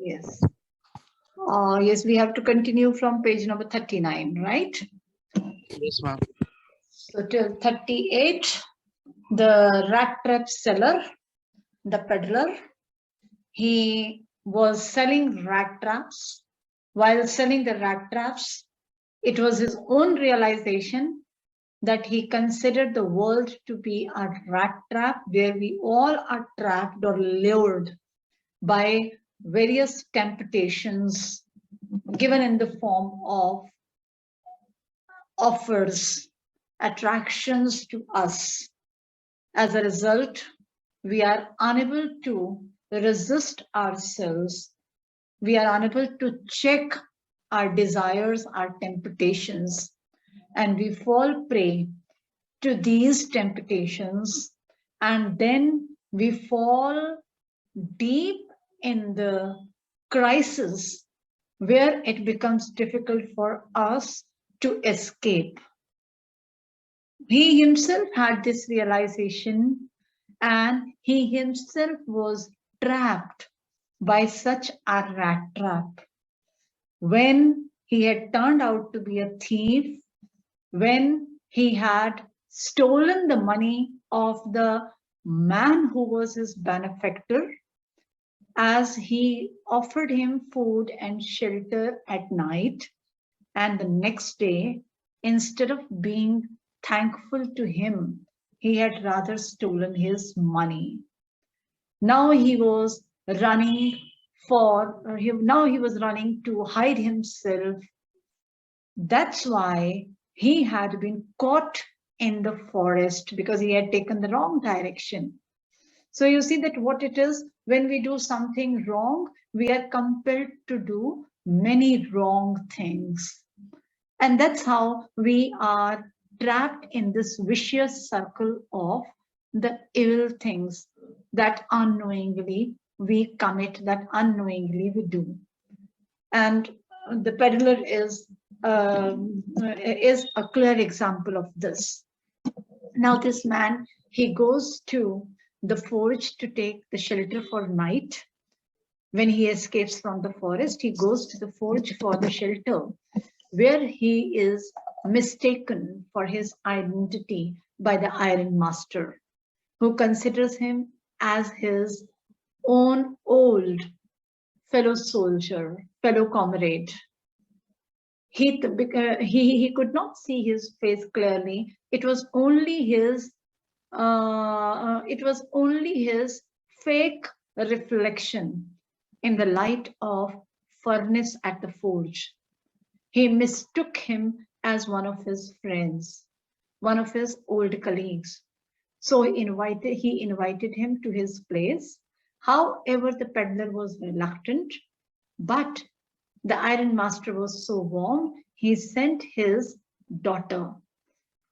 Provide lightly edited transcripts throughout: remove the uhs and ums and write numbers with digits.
Yes. Yes, we have to continue from page number 39, right? Yes, ma'am. So till 38, the rat trap seller, the peddler, he was selling rat traps. While selling the rat traps, it was his own realization that he considered the world to be a rat trap where we all are trapped or lured by various temptations given in the form of offers, attractions to us. As a result, we are unable to resist ourselves. We are unable to check our desires, our temptations, and we fall prey to these temptations, and then we fall deep in the crisis where it becomes difficult for us to escape. He himself had this realization, and he himself was trapped by such a rat trap. When he had turned out to be a thief, when he had stolen the money of the man who was his benefactor, as he offered him food and shelter at night, and the next day, instead of being thankful to him, he had rather stolen his money. Now he was running now he was running to hide himself. That's why he had been caught in the forest, because he had taken the wrong direction. So you see that what it is, when we do something wrong, we are compelled to do many wrong things. And that's how we are trapped in this vicious circle of the evil things that unknowingly we commit, that unknowingly we do. And the peddler is a clear example of this. Now this man, he goes to the forge to take the shelter for night. When he escapes from the forest, he goes to the forge for the shelter, where he is mistaken for his identity by the iron master, who considers him as his own old fellow soldier, fellow comrade. He could not see his face clearly. It was only his fake reflection in the light of furnace at the forge. He mistook him as one of his friends, one of his old colleagues. So he invited him to his place. However, the peddler was reluctant, but the iron master was so warm, he sent his daughter,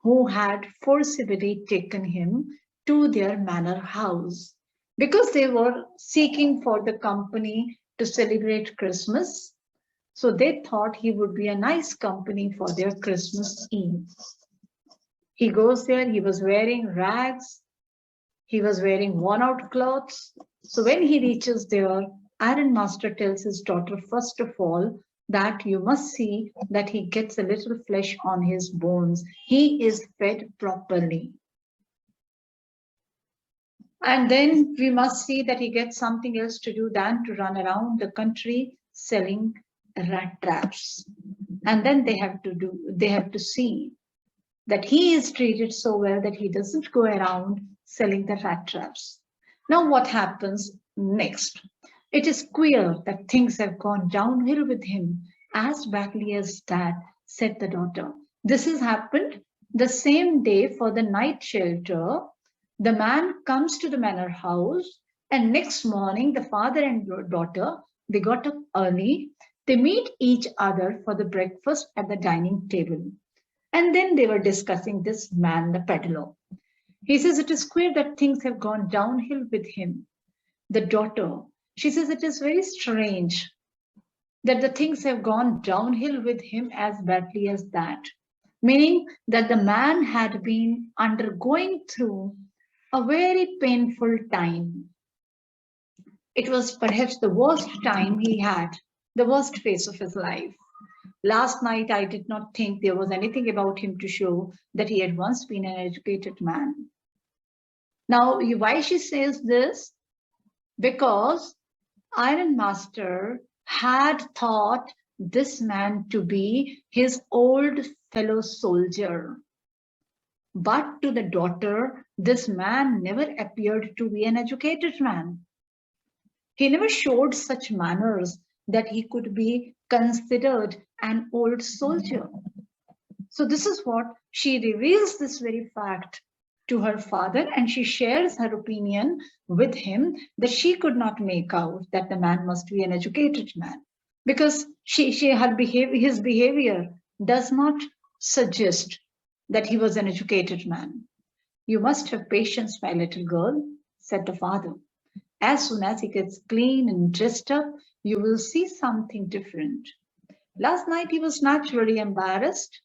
who had forcibly taken him to their manor house, because they were seeking for the company to celebrate Christmas. So they thought he would be a nice company for their Christmas Eve. He goes there, he was wearing rags, he was wearing worn out clothes. So when he reaches there, Iron Master tells his daughter, first of all, that you must see that he gets a little flesh on his bones. He is fed properly. And then we must see that he gets something else to do than to run around the country selling rat traps. And then they have to see that he is treated so well that he doesn't go around selling the rat traps. Now what happens next? It is queer that things have gone downhill with him as badly as that, said the daughter. This has happened the same day for the night shelter. The man comes to the manor house, and next morning the father and daughter, they got up early. They meet each other for the breakfast at the dining table. And then they were discussing this man, the peddler. He says it is queer that things have gone downhill with him. The daughter, she says it is very strange that the things have gone downhill with him as badly as that. Meaning that the man had been undergoing through a very painful time. It was perhaps the worst time he had, the worst phase of his life. Last night, I did not think there was anything about him to show that he had once been an educated man. Now, why she says this? Because Iron Master had thought this man to be his old fellow soldier. But to the daughter, this man never appeared to be an educated man. He never showed such manners that he could be considered an old soldier. So this is what she reveals, this very fact to her father, and she shares her opinion with him that she could not make out that the man must be an educated man, because his behavior does not suggest that he was an educated man. You must have patience, my little girl, said the father. As soon as he gets clean and dressed up, you will see something different. Last night he was naturally embarrassed.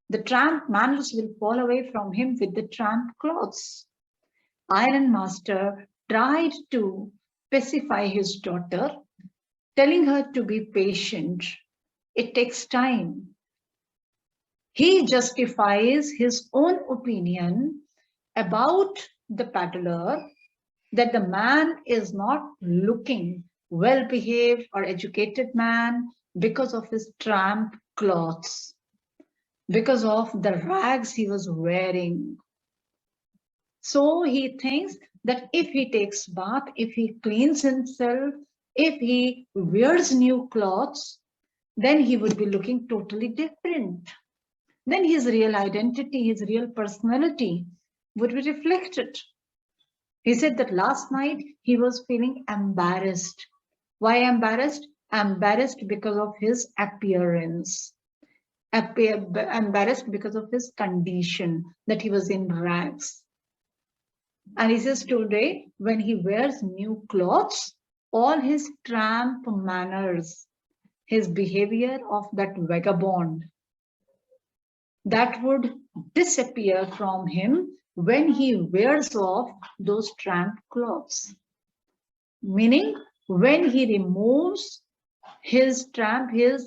The tramp manners will fall away from him with the tramp clothes. Iron Master tried to pacify his daughter, telling her to be patient. It takes time. He justifies his own opinion about the peddler that the man is not looking well-behaved or educated man because of his tramp clothes, because of the rags he was wearing. So he thinks that if he takes bath, if he cleans himself, if he wears new clothes, then he would be looking totally different. Then his real identity, his real personality would be reflected. He said that last night he was feeling embarrassed. Why embarrassed? Embarrassed because of his appearance. Embarrassed because of his condition, that he was in rags. And he says today, when he wears new clothes, all his tramp manners, his behavior of that vagabond, that would disappear from him when he wears off those tramp clothes. Meaning, when he removes his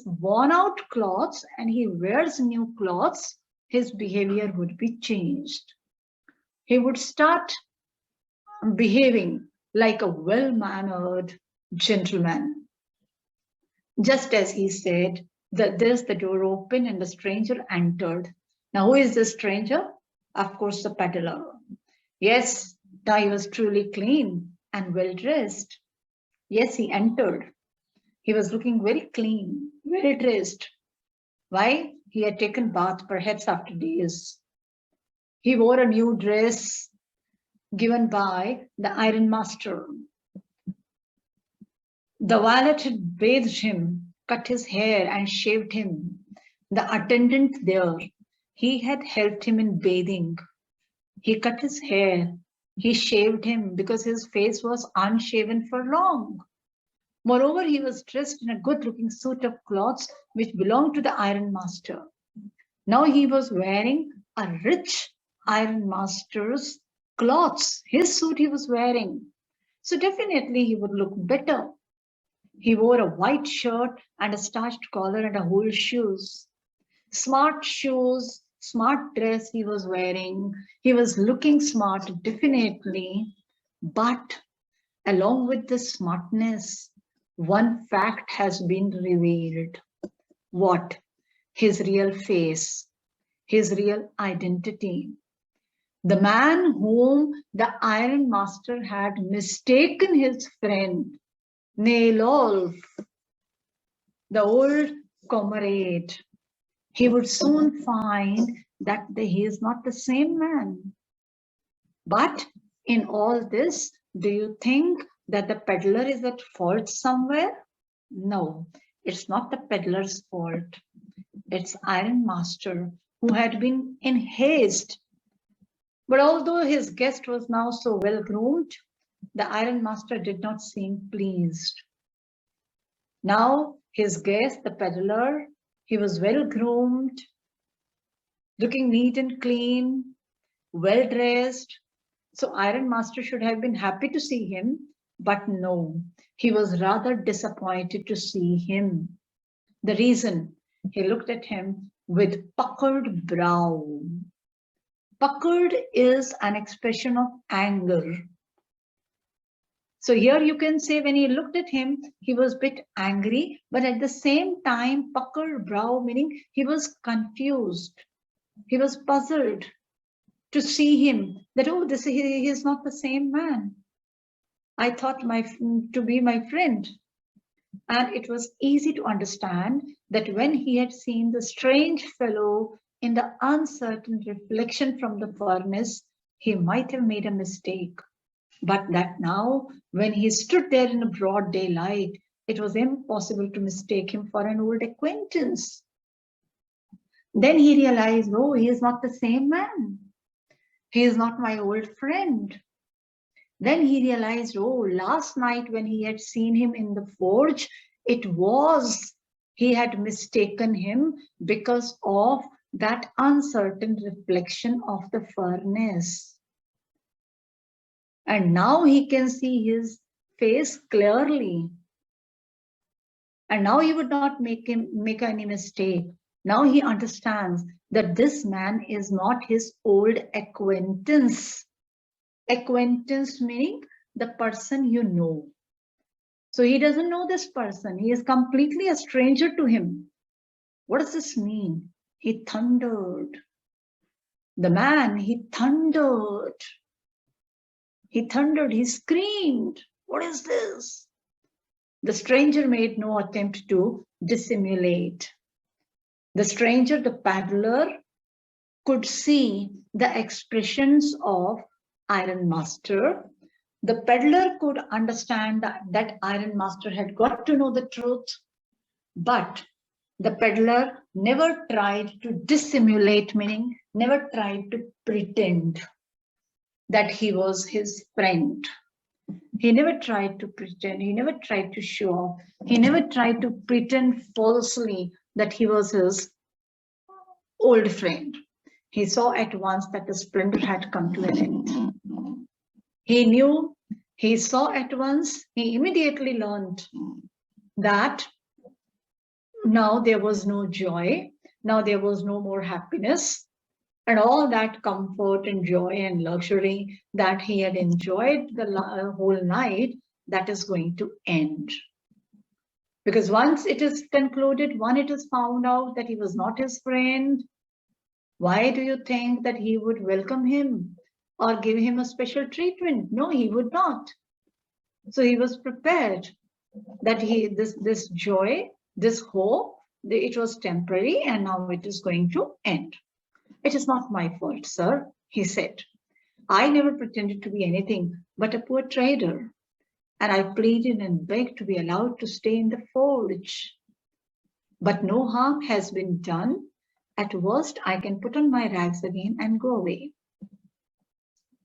worn out clothes and he wears new clothes, his behavior would be changed. He would start behaving like a well-mannered gentleman. Just as he said, that there's the door open and the stranger entered. Now, who is the stranger? Of course, the peddler. Yes, he was truly clean and well-dressed. Yes, he entered. He was looking very clean, well-dressed. Why? He had taken bath, perhaps after days. He wore a new dress given by the Iron Master. The valet had bathed him, cut his hair, and shaved him. The attendant there, he had helped him in bathing. He cut his hair. He shaved him because his face was unshaven for long. Moreover, he was dressed in a good-looking suit of clothes which belonged to the Iron Master. Now he was wearing a rich Iron Master's clothes. His suit he was wearing. So definitely he would look better. He wore a white shirt and a starched collar and a whole shoes. Smart shoes, smart dress he was wearing. He was looking smart, definitely. But along with the smartness, one fact has been revealed. What? His real face, his real identity. The man whom the Iron Master had mistaken his friend, Neolf, the old comrade, he would soon find that he is not the same man. But in all this, do you think that the peddler is at fault somewhere? No, it's not the peddler's fault. It's Iron Master who had been in haste. But although his guest was now so well groomed, the Iron Master did not seem pleased. Now his guest, the peddler, he was well groomed, looking neat and clean, well dressed. So Iron Master should have been happy to see him, But no, he was rather disappointed to see him. The reason, he looked at him with puckered brow. Puckered is an expression of anger. So here you can say when he looked at him, he was a bit angry, but at the same time, puckered brow, meaning he was confused. He was puzzled to see him that, oh, he is not the same man I thought to be my friend. And it was easy to understand that when he had seen the strange fellow in the uncertain reflection from the furnace, he might have made a mistake. But that now, when he stood there in a broad daylight, it was impossible to mistake him for an old acquaintance. Then he realized, oh, he is not the same man. He is not my old friend. Then he realized, oh, last night when he had seen him in the forge, he had mistaken him because of that uncertain reflection of the furnace. And now he can see his face clearly. And now he would not make any mistake. Now he understands that this man is not his old acquaintance. Acquaintance meaning the person you know. So he doesn't know this person. He is completely a stranger to him. What does this mean? He thundered. The man, he thundered. He thundered, he screamed. What is this? The stranger made no attempt to dissimulate. The stranger, the paddler, could see the expressions of Iron Master. The peddler could understand that Iron Master had got to know the truth, but the peddler never tried to dissimulate, meaning never tried to pretend that he was his friend. He never tried to pretend, he never tried to show off, he never tried to pretend falsely that he was his old friend. He saw at once that the splendor had come to an end. He knew, he saw at once, he immediately learned that now there was no joy, now there was no more happiness, and all that comfort and joy and luxury that he had enjoyed the whole night, that is going to end. Because once it is concluded, when it is found out that he was not his friend, why do you think that he would welcome him or give him a special treatment? No, he would not. So he was prepared that this joy, this hope, it was temporary and now it is going to end. It is not my fault, sir, he said. I never pretended to be anything but a poor trader, and I pleaded and begged to be allowed to stay in the forge. But no harm has been done. At worst, I can put on my rags again and go away.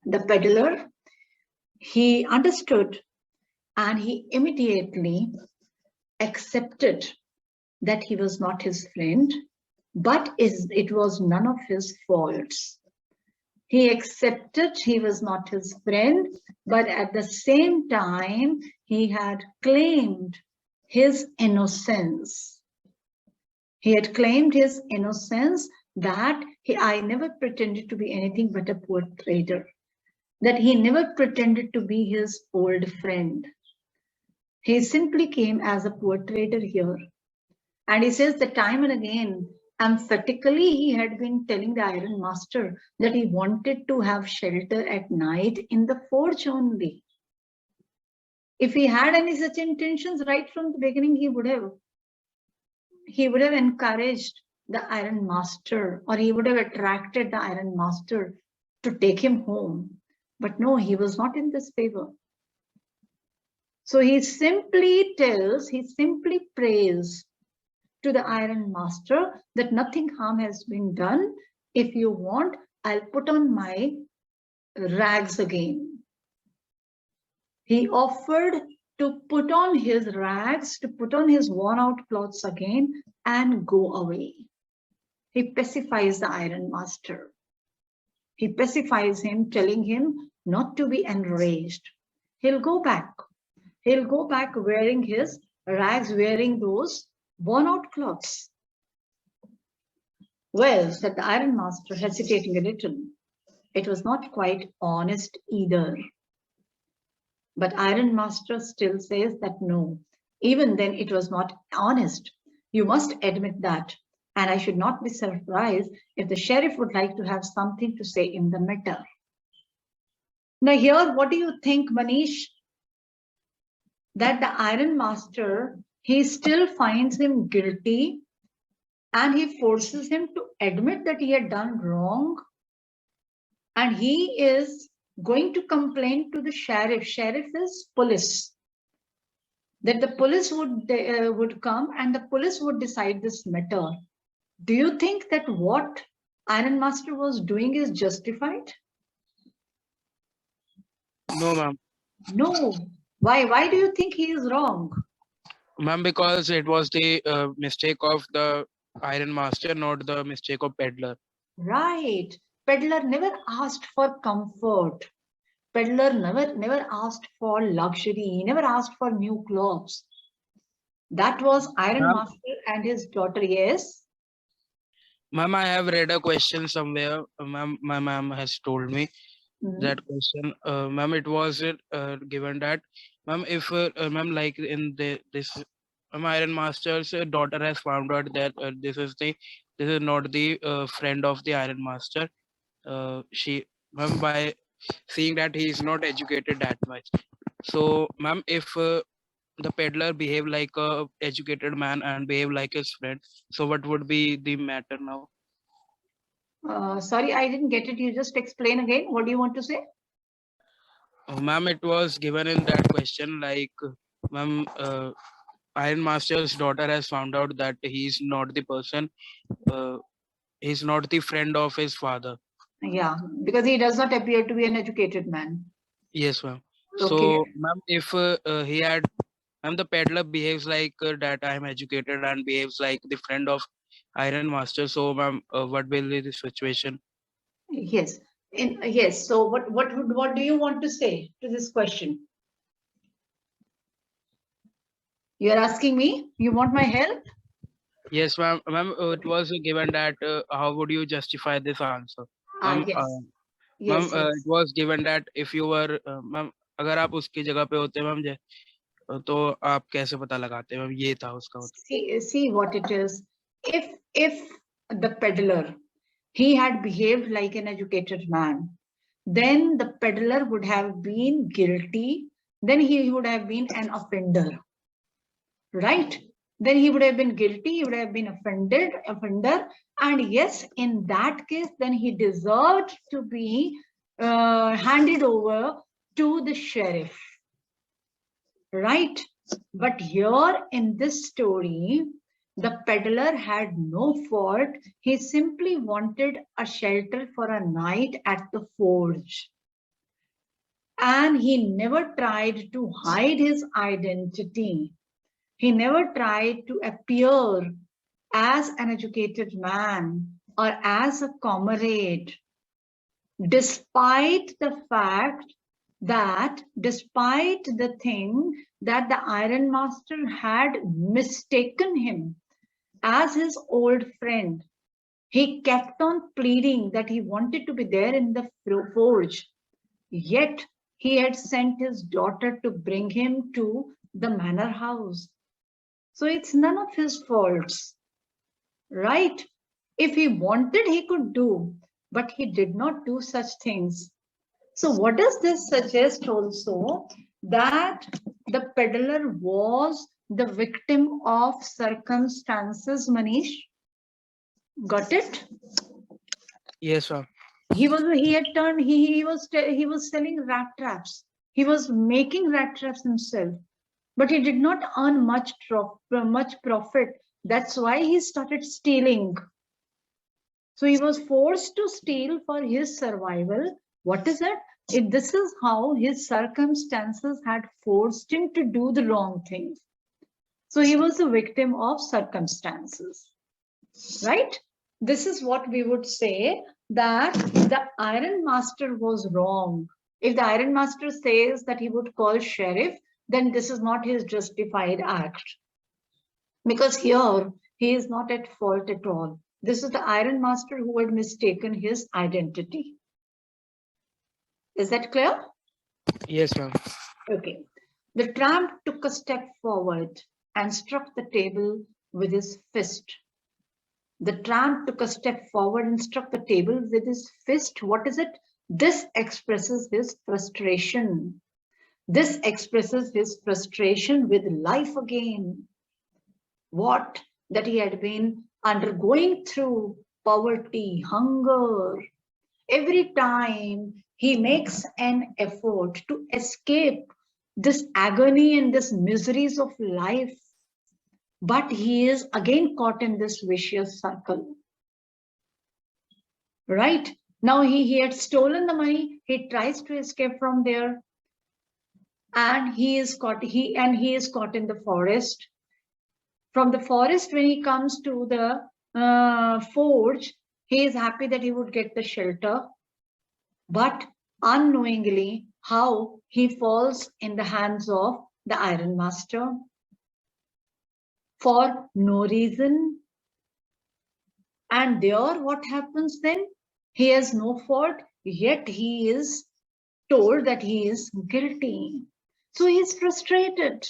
The peddler, he understood and he immediately accepted that he was not his friend, but it was none of his faults. He accepted he was not his friend, but at the same time, he had claimed his innocence. He had claimed his innocence that I never pretended to be anything but a poor trader, that he never pretended to be his old friend. He simply came as a poor trader here. And he says that time and again, emphatically, he had been telling the Iron Master that he wanted to have shelter at night in the forge only. If he had any such intentions right from the beginning, he would have encouraged the Iron Master, or he would have attracted the Iron Master to take him home. But no, he was not in this favor. So he simply prays to the Iron Master that nothing harm has been done. If you want, I'll put on my rags again. He offered to put on his rags, to put on his worn out clothes again and go away. He pacifies the Iron Master. He pacifies him, telling him not to be enraged. He'll go back. He'll go back wearing his rags, wearing those worn out clothes. Well, said the iron master, hesitating a little. It was not quite honest either. But iron master still says that no, even then it was not honest. You must admit that. And I should not be surprised if the sheriff would like to have something to say in the matter. Now here, what do you think, Manish? That the iron master, he still finds him guilty and he forces him to admit that he had done wrong. And he is going to complain to the sheriff. Sheriff is police. That the police would come and the police would decide this matter. Do you think that what Iron Master was doing is justified? No, ma'am. No. Why? Why do you think he is wrong? Ma'am, because it was the mistake of the iron master, not the mistake of peddler. Right. Peddler never asked for comfort. Peddler never asked for luxury. He never asked for new clothes. That was Iron Master and his daughter. Yes. Ma'am, I have read a question somewhere. Ma'am, my ma'am has told me that question. Ma'am, it was given that, ma'am, if ma'am, like in this Iron Master's daughter has found out that this is not the friend of the Iron Master. She, ma'am, by seeing that he is not educated that much. So, ma'am, if the peddler behave like a educated man and behave like his friend, so what would be the matter now? Sorry, I didn't get it. You just explain again. What do you want to say? Ma'am, it was given in that question like, ma'am, Iron Master's daughter has found out that he's not the person, he's not the friend of his father. Yeah, because he does not appear to be an educated man. Yes, ma'am. Okay. So, ma'am, if he had, ma'am, the peddler behaves like that I am educated and behaves like the friend of Iron Master. So, ma'am, what will be the situation? Yes. Yes. So, what do you want to say to this question? You are asking me? You want my help? Yes, ma'am. Ma'am, it was given that how would you justify this answer? Ma'am, Yes. ma'am, Yes, it was given that if you were, ma'am, अगर आप उसकी जगह पे होते ma'am तो आप कैसे पता लगाते मैम, ये था उसका उत्तर. See what it is. If the peddler, he had behaved like an educated man, then the peddler would have been guilty. Then he would have been an offender, right? Then he would have been guilty. He would have been offender, and yes, in that case, then he deserved to be handed over to the sheriff, right? But here in this story, the peddler had no fault. He simply wanted a shelter for a night at the forge. And he never tried to hide his identity. He never tried to appear as an educated man or as a comrade, despite the fact that, despite the thing that the Iron Master had mistaken him as his old friend. He kept on pleading that he wanted to be there in the forge. Yet he had sent his daughter to bring him to the manor house. So it's none of his faults, right? If he wanted, he could do, but he did not do such things. So what does this suggest also? That the peddler was the victim of circumstances, Manish. Got it? Yes, ma'am. He was selling rat traps. He was making rat traps himself, but he did not earn much profit. That's why he started stealing. So he was forced to steal for his survival. What is it? This is how his circumstances had forced him to do the wrong things. So he was a victim of circumstances, right? This is what we would say, that the Iron Master was wrong. If the Iron Master says that he would call sheriff, then this is not his justified act. Because here, he is not at fault at all. This is the Iron Master who had mistaken his identity. Is that clear? Yes, ma'am. Okay. The tramp took a step forward and struck the table with his fist. The tramp took a step forward and struck the table with his fist. What is it? This expresses his frustration. This expresses his frustration with life again. What? That he had been undergoing through poverty, hunger. Every time he makes an effort to escape this agony and this miseries of life, but he is again caught in this vicious circle. Right? Now he had stolen the money, he tries to escape from there, and he is caught in the forest. From the forest, when he comes to the forge, he is happy that he would get the shelter, but unknowingly how he falls in the hands of the Iron Master for no reason. And there, what happens then? He has no fault, yet he is told that he is guilty. So he is frustrated.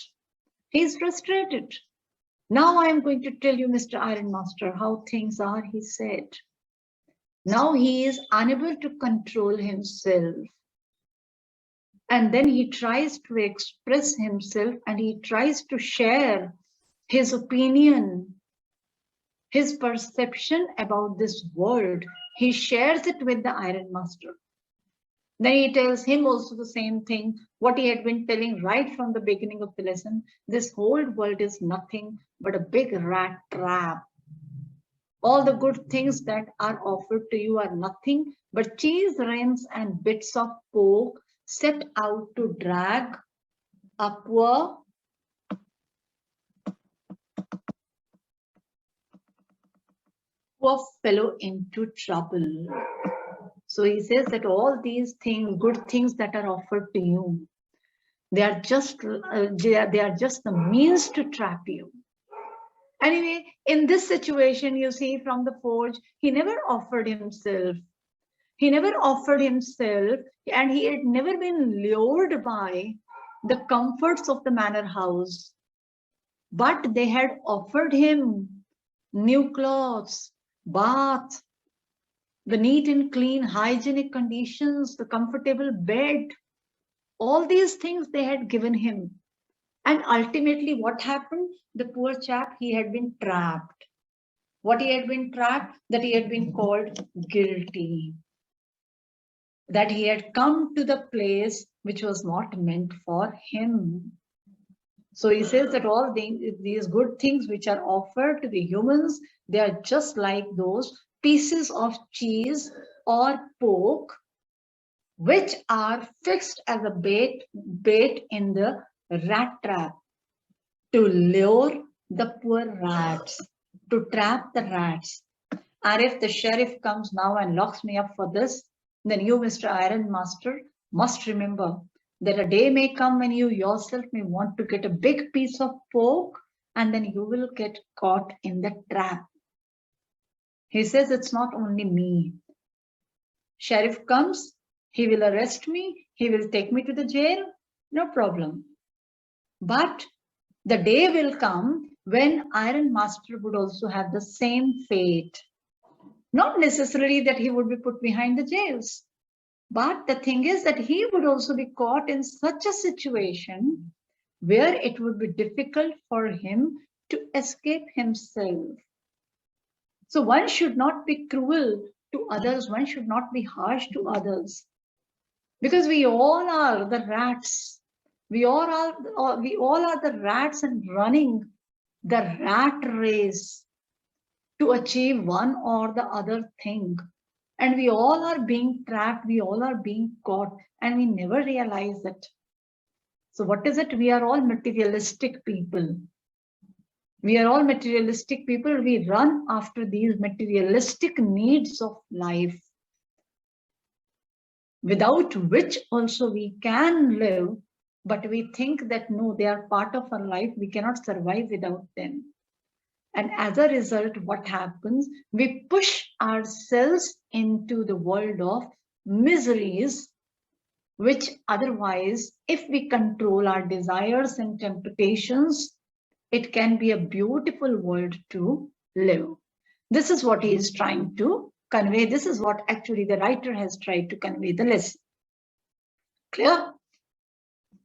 He is frustrated. Now I am going to tell you, Mr. Iron Master, how things are, he said. Now he is unable to control himself. And then he tries to express himself and he tries to share his opinion, his perception about this world. He shares it with the Iron Master. Then he tells him also the same thing, what he had been telling right from the beginning of the lesson. This whole world is nothing but a big rat trap. All the good things that are offered to you are nothing but cheese rings and bits of pork set out to drag a poor fellow into trouble. So he says that all these things, good things that are offered to you, they are just the means to trap you. Anyway, in this situation, you see from the forge, he never offered himself. He never offered himself, and he had never been lured by the comforts of the manor house. But they had offered him new clothes, bath, the neat and clean hygienic conditions, the comfortable bed, all these things they had given him. And ultimately what happened? The poor chap, he had been trapped. What he had been trapped? That he had been called guilty. That he had come to the place which was not meant for him. So he says that all these good things which are offered to the humans, they are just like those pieces of cheese or pork which are fixed as a bait in the rat trap to lure the poor rats, to trap the rats. And if the sheriff comes now and locks me up for this, then you, Mr. Iron Master, must remember that a day may come when you yourself may want to get a big piece of pork and then you will get caught in the trap. He says it's not only me. Sheriff comes, he will arrest me, he will take me to the jail, no problem. But the day will come when Iron Master would also have the same fate. Not necessarily that he would be put behind the jails, but the thing is that he would also be caught in such a situation where it would be difficult for him to escape himself. So one should not be cruel to others, one should not be harsh to others, because we all are the rats. We all are the rats and running the rat race to achieve one or the other thing. And we all are being trapped, we all are being caught, and we never realize it. So what is it? We are all materialistic people. We are all materialistic people. We run after these materialistic needs of life, without which also we can live, But we think that no, they are part of our life. We cannot survive without them. And as a result, what happens? We push ourselves into the world of miseries, which otherwise, if we control our desires and temptations, it can be a beautiful world to live. This is what he is trying to convey. This is what actually the writer has tried to convey the lesson. Clear?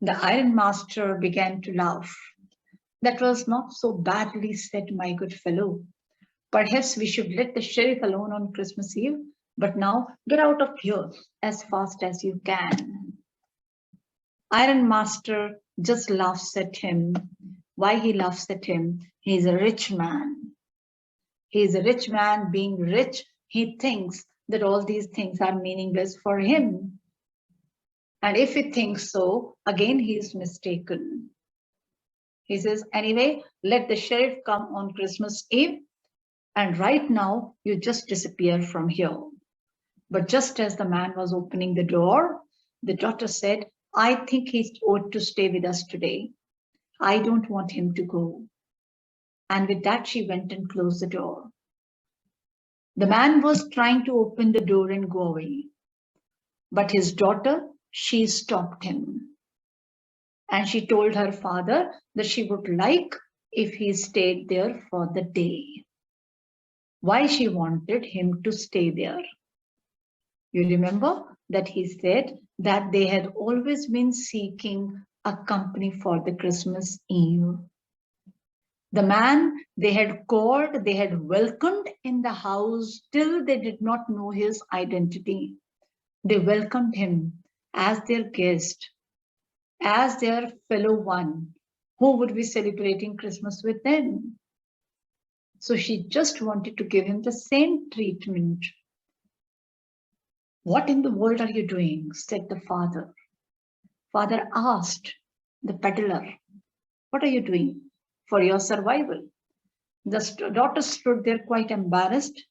The Iron Master began to laugh. That was not so badly said, my good fellow. Perhaps we should let the sheriff alone on Christmas Eve, but now get out of here as fast as you can. Iron Master just laughs at him. Why he laughs at him? He's a rich man. He's a rich man. Being rich, he thinks that all these things are meaningless for him. And if he thinks so, again, he is mistaken. He says, anyway, let the sheriff come on Christmas Eve, and right now you just disappear from here. But just as the man was opening the door, the daughter said, I think he ought to stay with us today. I don't want him to go. And with that, she went and closed the door. The man was trying to open the door and go away. But his daughter, she stopped him. And she told her father that she would like if he stayed there for the day. Why she wanted him to stay there? You remember that he said that they had always been seeking a company for the Christmas Eve. The man they had called, they had welcomed in the house till they did not know his identity. They welcomed him as their guest, as their fellow one who would be celebrating Christmas with them. So she just wanted to give him the same treatment. What in the world are you doing? Said the father. Father asked the peddler, what are you doing for your survival? The daughter stood there quite embarrassed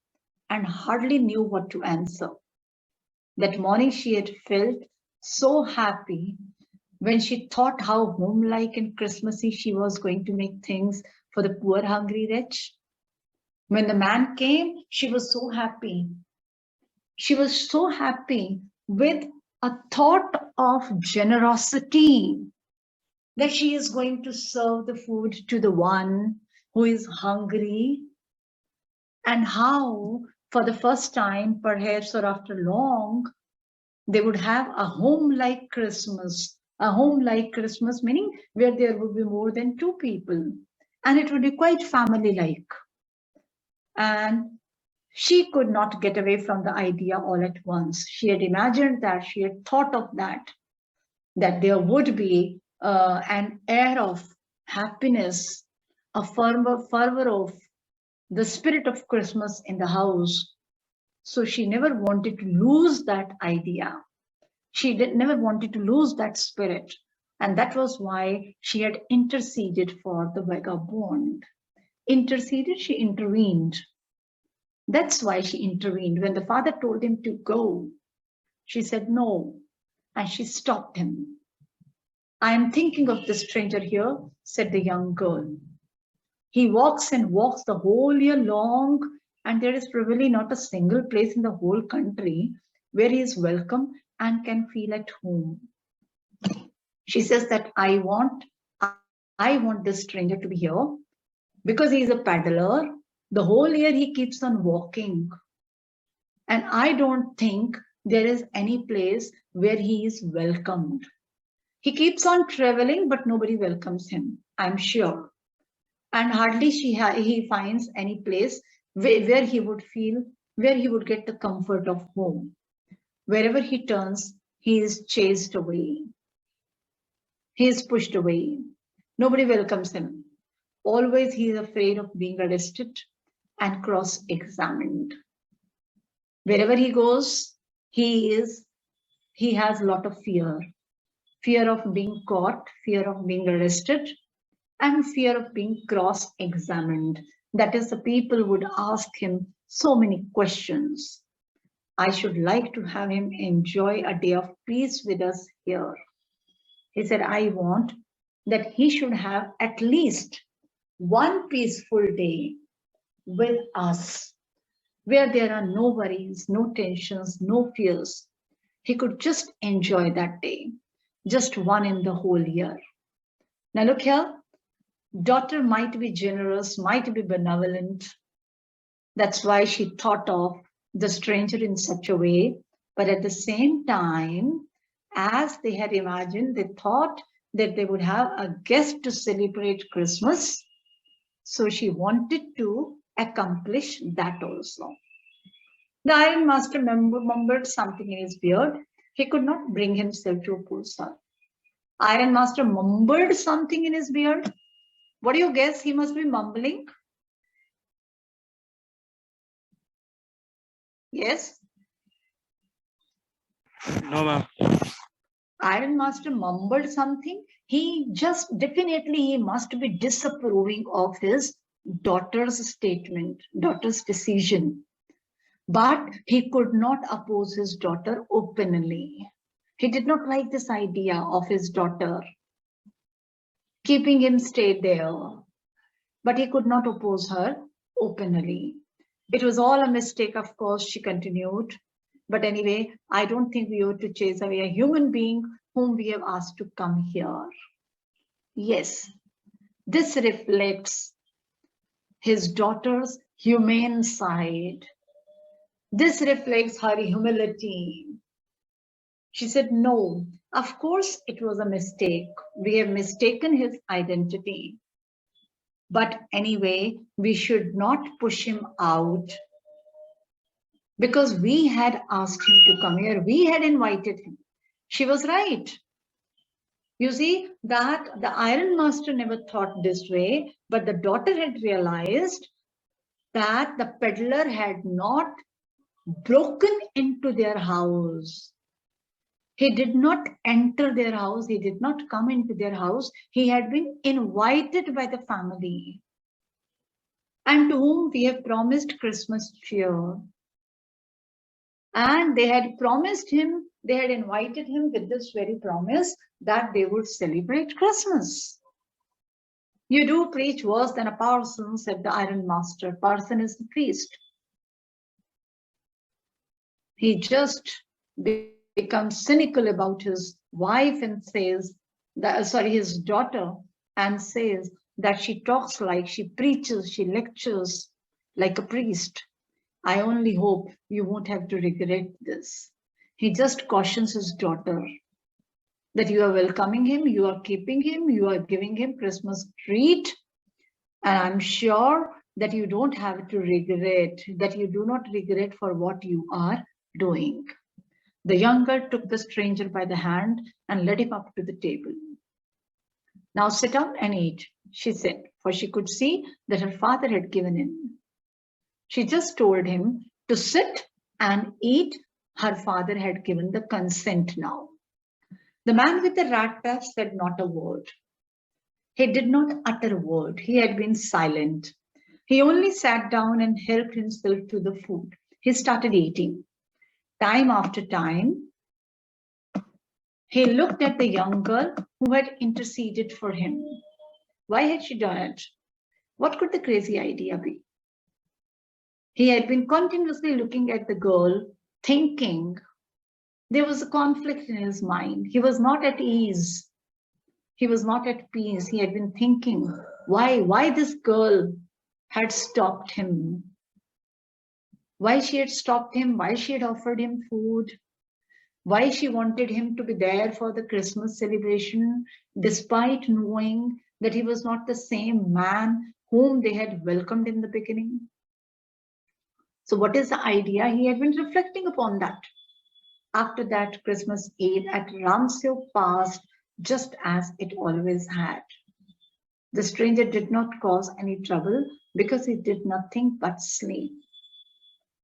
and hardly knew what to answer. That morning she had felt so happy when she thought how homelike and Christmassy she was going to make things for the poor hungry wretch. When the man came, she was so happy. She was so happy with a thought of generosity that she is going to serve the food to the one who is hungry, and how for the first time, perhaps, or after long, they would have a home-like Christmas. A home-like Christmas, meaning where there would be more than two people, and it would be quite family-like. And she could not get away from the idea all at once. She had imagined that, she had thought of that there would be an air of happiness, a fervor of the spirit of Christmas in the house. So she never wanted to lose that idea. She never wanted to lose that spirit. And that was why she had interceded for the vagabond. Interceded, she intervened. That's why she intervened. When the father told him to go, she said no, and she stopped him. I am thinking of the stranger here, said the young girl. He walks and walks the whole year long, and there is probably not a single place in the whole country where he is welcome and can feel at home. She says that I want this stranger to be here because he is a peddler. The whole year he keeps on walking. And I don't think there is any place where he is welcomed. He keeps on traveling, but nobody welcomes him, I'm sure. And hardly he finds any place where he would feel, where he would get the comfort of home. Wherever he turns, he is chased away. He is pushed away. Nobody welcomes him. Always he is afraid of being arrested and cross-examined. Wherever he goes, he has a lot of fear. Fear of being caught, fear of being arrested, and fear of being cross-examined. That is, the people would ask him so many questions. I should like to have him enjoy a day of peace with us here. He said, I want that he should have at least one peaceful day with us, where there are no worries, no tensions, no fears. He could just enjoy that day, just one in the whole year. Now, look here, daughter might be generous, might be benevolent. That's why she thought of the stranger in such a way. But at the same time, as they had imagined, they thought that they would have a guest to celebrate Christmas. So she wanted to accomplish that also. The Iron Master mumbled something in his beard. He could not bring himself to oppose her. Iron Master mumbled something in his beard. What do you guess he must be mumbling? Yes? No, ma'am. Iron Master mumbled something. He just definitely he must be disapproving of his daughter's statement, daughter's decision. But he could not oppose his daughter openly. He did not like this idea of his daughter keeping him stay there. But he could not oppose her openly. It was all a mistake, of course, she continued. But anyway, I don't think we ought to chase away a human being whom we have asked to come here. Yes, this reflects his daughter's humane side. This reflects her humility. She said, no, of course it was a mistake. We have mistaken his identity. But anyway, we should not push him out because we had asked him to come here. We had invited him. She was right. You see that the Iron Master never thought this way, but the daughter had realized that the peddler had not broken into their house. He did not enter their house. He did not come into their house. He had been invited by the family, and to whom we have promised Christmas cheer. And they had promised him, they had invited him with this very promise that they would celebrate Christmas. You do preach worse than a parson, said the Iron Master. Parson is the priest. He just becomes cynical about his wife and says, his daughter, and says that she talks like, she preaches, she lectures like a priest. I only hope you won't have to regret this. He just cautions his daughter that you are welcoming him, you are keeping him, you are giving him Christmas treat. And I'm sure that you don't have to regret, that you do not regret for what you are doing. The young girl took the stranger by the hand and led him up to the table. Now sit down and eat, she said, for she could see that her father had given in. She just told him to sit and eat. Her father had given the consent now. The man with the rat trap said not a word. He did not utter a word. He had been silent. He only sat down and helped himself to the food. He started eating. Time after time, he looked at the young girl who had interceded for him. Why had she done it? What could the crazy idea be? He had been continuously looking at the girl, thinking. There was a conflict in his mind. He was not at ease. He was not at peace. He had been thinking, why this girl had stopped him? Why she had stopped him? Why she had offered him food? Why she wanted him to be there for the Christmas celebration, despite knowing that he was not the same man whom they had welcomed in the beginning? So what is the idea? He had been reflecting upon that. After that, Christmas Eve at Ramseo passed just as it always had. The stranger did not cause any trouble because he did nothing but sleep.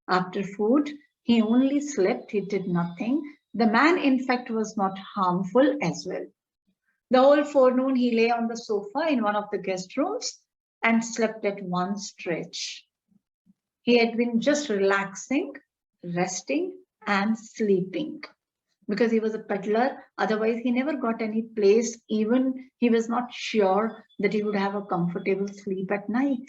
After food, he only slept, he did nothing. The man, in fact, was not harmful as well. The whole forenoon, he lay on the sofa in one of the guest rooms and slept at one stretch. He had been just relaxing, resting, and sleeping. because he was a peddler. Otherwise, he never got any place. Even he was not sure that he would have a comfortable sleep at night.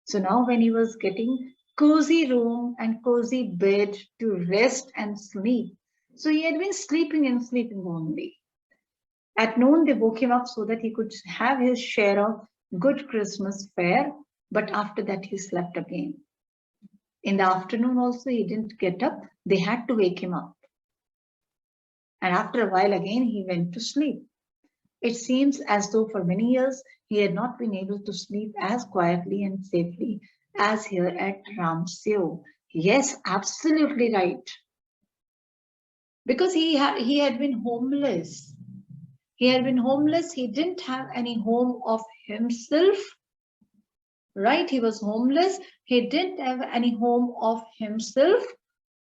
So now when he was getting cozy room and cozy bed to rest and sleep, so he had been sleeping and sleeping only. At noon, they woke him up so that he could have his share of good Christmas fare, but after that, he slept again. In the afternoon also, he didn't get up. They had to wake him up. And after a while again, he went to sleep. It seems as though for many years, he had not been able to sleep as quietly and safely as here at Ramseo. Yes, absolutely right. Because he had been homeless. He had been homeless. He didn't have any home of himself. Right? He was homeless. He didn't have any home of himself.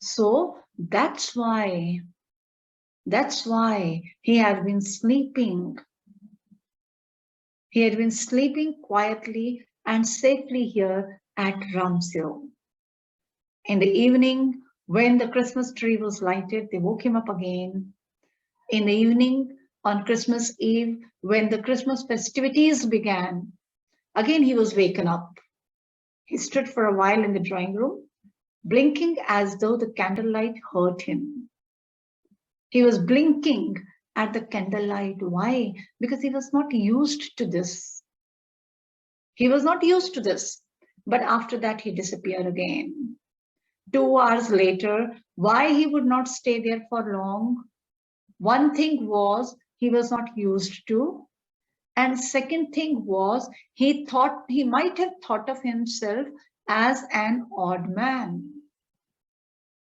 So that's why he had been sleeping. He had been sleeping quietly and safely here at Ramseo. In the evening, when the Christmas tree was lighted, they woke him up again. In the evening, on Christmas Eve, when the Christmas festivities began, again he was waken up. He stood for a while in the drawing room, blinking as though the candlelight hurt him. He was blinking at the candlelight. Why? Because he was not used to this. He was not used to this. But after that, he disappeared again. 2 hours later, why he would not stay there for long? One thing was he was not used to. And second thing was he might have thought of himself as an odd man.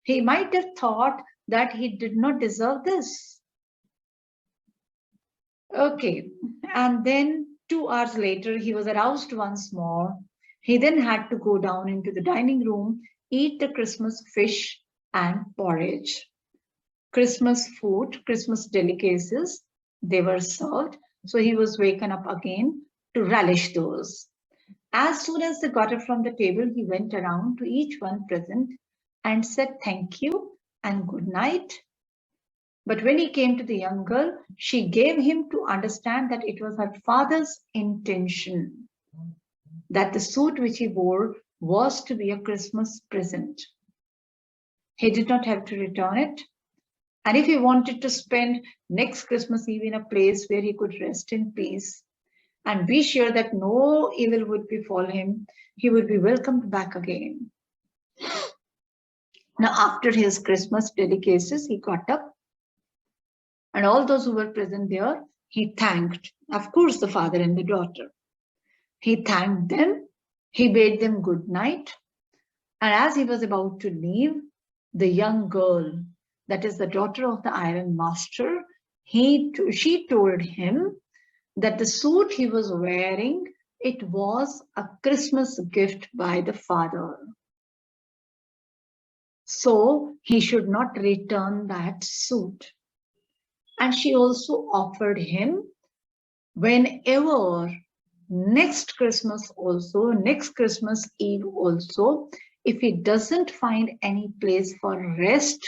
He might have thought that he did not deserve this. Okay, and then 2 hours later, he was aroused once more. He then had to go down into the dining room, eat the Christmas fish and porridge. Christmas food, Christmas delicacies, they were served. So he was waken up again to relish those. As soon as they got up from the table, he went around to each one present and said thank you and good night. But when he came to the young girl, she gave him to understand that it was her father's intention that the suit which he wore was to be a Christmas present. He did not have to return it. And if he wanted to spend next Christmas Eve in a place where he could rest in peace and be sure that no evil would befall him, he would be welcomed back again. Now, after his Christmas delicacies, he got up, and all those who were present there, he thanked, of course, the father and the daughter. He thanked them, he bade them good night, and as he was about to leave, the young girl, that is the daughter of the iron master, she told him that the suit he was wearing, it was a Christmas gift by the father. So he should not return that suit. And she also offered him, whenever next Christmas Eve also, if he doesn't find any place for rest,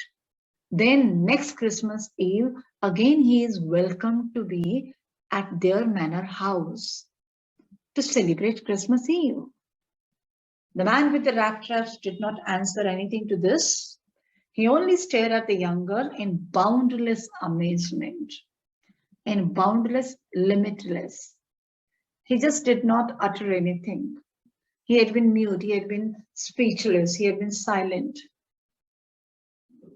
then next Christmas Eve, again he is welcome to be at their manor house to celebrate Christmas Eve. The man with the rat traps did not answer anything to this. He only stared at the young girl in boundless amazement, in boundless, limitless. He just did not utter anything. He had been mute, he had been speechless, he had been silent.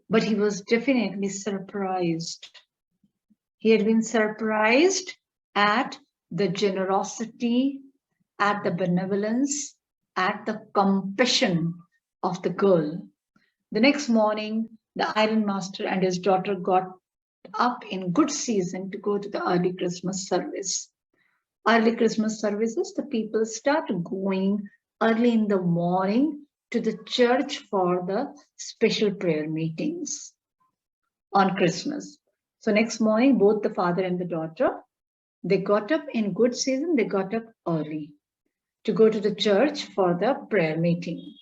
But he was definitely surprised. He had been surprised at the generosity, at the benevolence, at the compassion of the girl. The next morning, the iron master and his daughter got up in good season to go to the early Christmas service. Early Christmas services, the people start going early in the morning to the church for the special prayer meetings on Christmas. So next morning, both the father and the daughter, they got up in good season, they got up early to go to the church for the prayer meeting.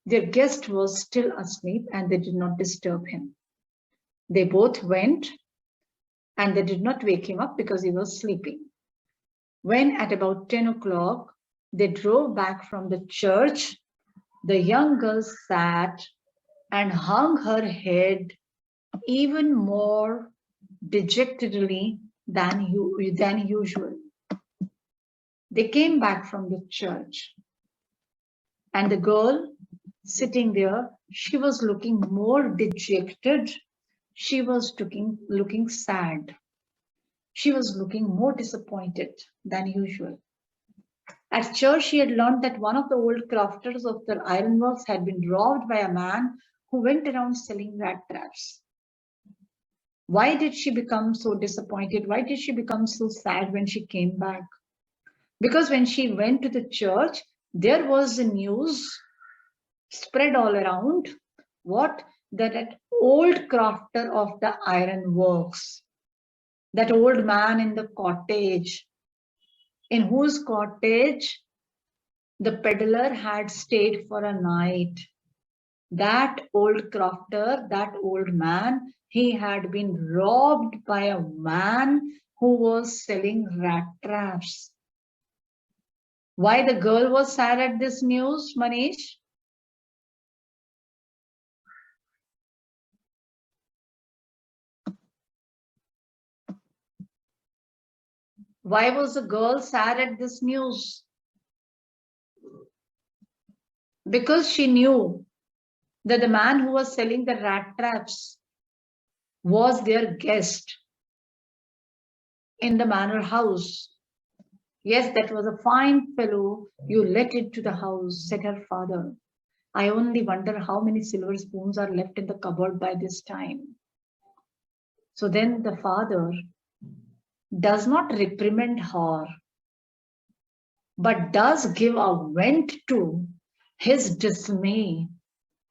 Their guest was still asleep and they did not disturb him. They both went, and they did not wake him up because he was sleeping. When at about 10 o'clock, they drove back from the church, the young girl sat and hung her head even more dejectedly than usual. They came back from the church, and the girl sitting there, she was looking more dejected. She was looking sad. She was looking more disappointed than usual. At church, she had learned that one of the old crafters of the ironworks had been robbed by a man who went around selling rat traps. Why did she become so disappointed? Why did she become so sad when she came back? Because when she went to the church, there was the news spread all around what that old crafter of the ironworks, that old man in the cottage, in whose cottage the peddler had stayed for a night. That old crafter, that old man, he had been robbed by a man who was selling rat traps. Why the girl was sad at this news, Manish? Why was the girl sad at this news? Because she knew that the man who was selling the rat traps was their guest in the manor house. Yes, that was a fine fellow you let into the house, said her father. I only wonder how many silver spoons are left in the cupboard by this time. So then the father does not reprimand her, but does give a vent to his dismay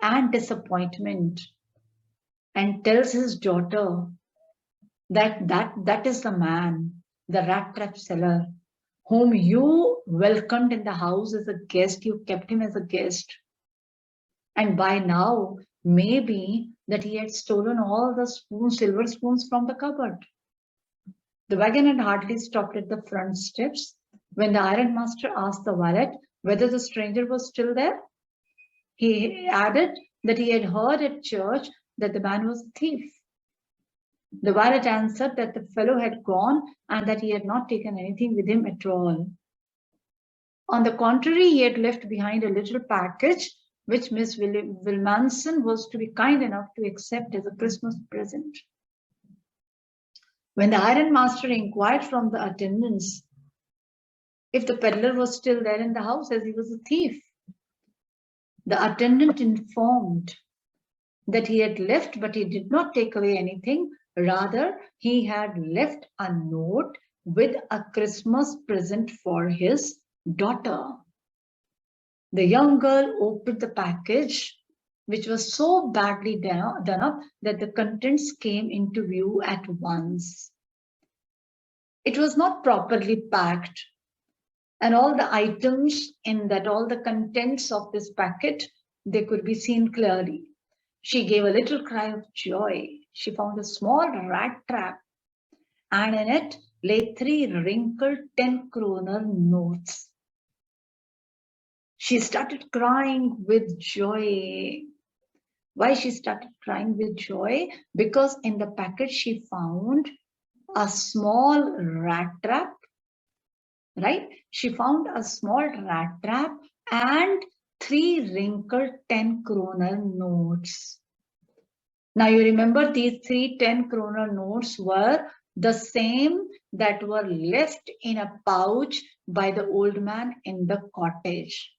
and disappointment, and tells his daughter that is the man, the rat trap seller, whom you welcomed in the house as a guest. You kept him as a guest. And by now, maybe that he had stolen all the spoons, silver spoons from the cupboard. The wagon had hardly stopped at the front steps when the ironmaster asked the valet whether the stranger was still there. He added that he had heard at church that the man was a thief. The valet answered that the fellow had gone and that he had not taken anything with him at all. On the contrary, he had left behind a little package which Miss Wilmanson was to be kind enough to accept as a Christmas present. When the ironmaster inquired from the attendants if the peddler was still there in the house, as he was a thief, the attendant informed that he had left, but he did not take away anything. Rather, he had left a note with a Christmas present for his daughter. The young girl opened the package, which was so badly done up that the contents came into view at once. It was not properly packed, and all the items in that, all the contents of this packet, they could be seen clearly. She gave a little cry of joy. She found a small rat trap, and in it lay 3 wrinkled 10-kroner notes. She started crying with joy. Why she started crying with joy? Because in the packet she found a small rat trap, right? She found a small rat trap and 3 wrinkled 10-kroner notes. Now you remember these 3 10-kroner notes were the same that were left in a pouch by the old man in the cottage,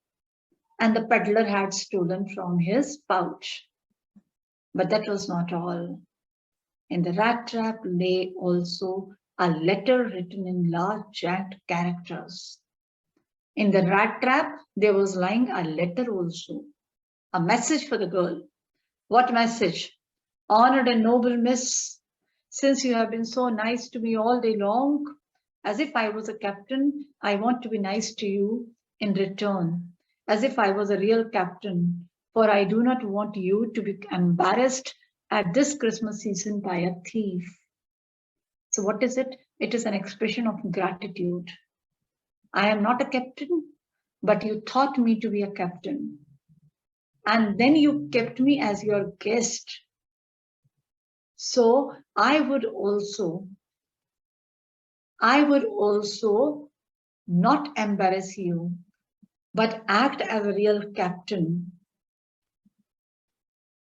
and the peddler had stolen from his pouch. But that was not all. In the rat trap lay also a letter written in large jagged characters. In the rat trap, there was lying a letter also, a message for the girl. What message? Honored and noble miss, since you have been so nice to me all day long, as if I was a captain, I want to be nice to you in return, as if I was a real captain, for I do not want you to be embarrassed at this Christmas season by a thief. So what is it? It is an expression of gratitude. I am not a captain, but you taught me to be a captain. And then you kept me as your guest. So I would also not embarrass you, but act as a real captain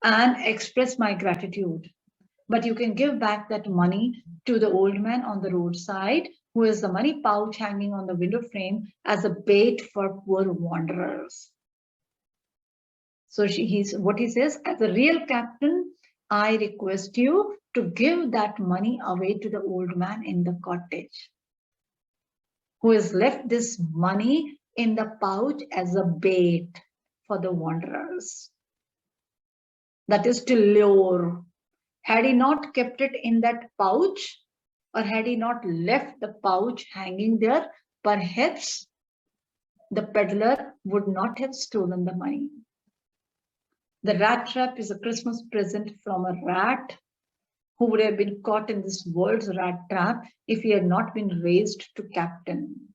and express my gratitude. But you can give back that money to the old man on the roadside who has the money pouch hanging on the window frame as a bait for poor wanderers. So what he says, as a real captain, I request you to give that money away to the old man in the cottage who has left this money in the pouch as a bait for the wanderers. That is to lure. Had he not kept it in that pouch, or had he not left the pouch hanging there, perhaps the peddler would not have stolen the money. The rat trap is a Christmas present from a rat who would have been caught in this world's rat trap if he had not been raised to captain.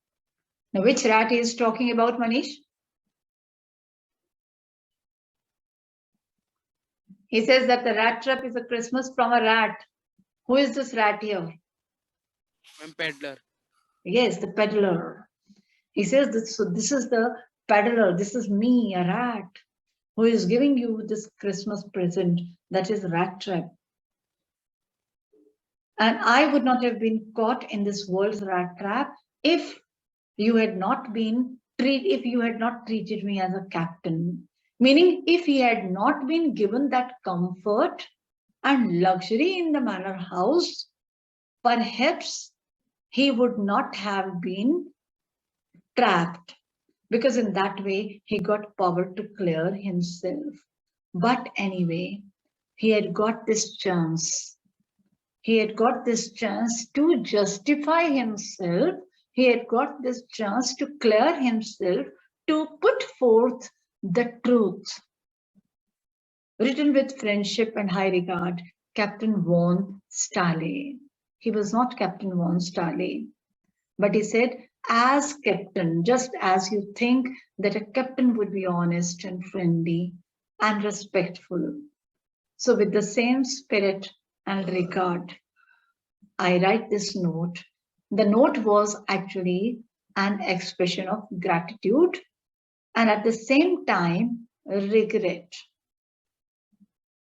Now, which rat is talking about, Manish? He says that the rat trap is a Christmas from a rat. Who is this rat here? Peddler. Yes, the peddler. He says that, so this is the peddler. This is me, a rat, who is giving you this Christmas present, that is rat trap. And I would not have been caught in this world's rat trap if you had not treated me as a captain. Meaning, if he had not been given that comfort and luxury in the manor house, perhaps he would not have been trapped, because in that way he got power to clear himself. But anyway, he had got this chance. He had got this chance to justify himself. He had got this chance to clear himself, to put forth the truth. Written with friendship and high regard, Captain von Stahler. He was not Captain von Stahler, but he said, as captain, just as you think that a captain would be honest and friendly and respectful. So with the same spirit and regard, I write this note. The note was actually an expression of gratitude and at the same time regret.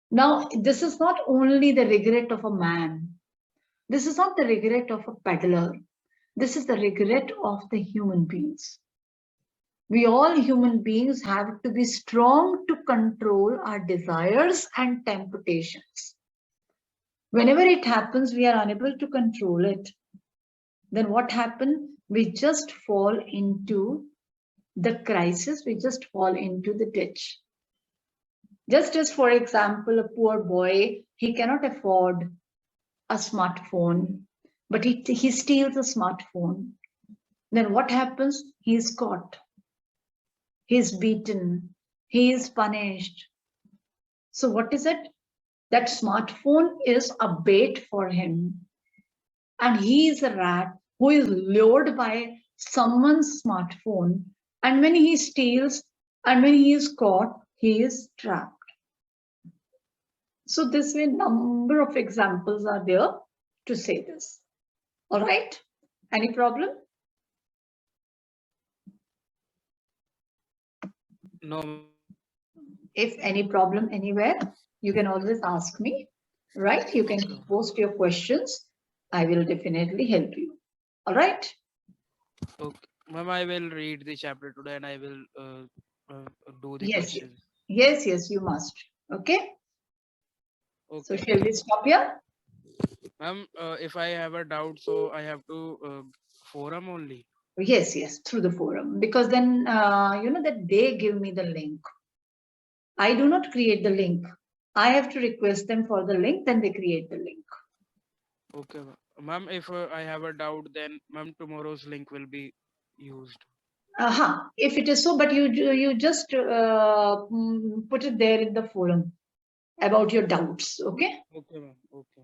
Now, this is not only the regret of a man. This is not the regret of a peddler. This is the regret of the human beings. We all human beings have to be strong to control our desires and temptations. Whenever it happens, we are unable to control it. Then what happens? We just fall into the crisis. We just fall into the ditch. Just as, for example, a poor boy, he cannot afford a smartphone, but he steals a smartphone. Then what happens? He is caught. He is beaten. He is punished. So what is it? That smartphone is a bait for him. And he is a rat who is lured by someone's smartphone. And when he steals and when he is caught, he is trapped. So this way, number of examples are there to say this. All right. Any problem? No. If any problem anywhere, you can always ask me, right? You can post your questions. I will definitely help you. All right. Okay. Ma'am, I will read the chapter today and I will do the questions. Yes, you must. Okay. Okay. So shall we stop here? Ma'am, if I have a doubt, so I have to forum only. Yes, through the forum, because then that they give me the link. I do not create the link. I have to request them for the link, then they create the link. Okay, ma'am. If I have a doubt, then ma'am, tomorrow's link will be used. If it is so, but you just put it there in the forum. about your doubts. Okay. Okay, ma'am. Okay.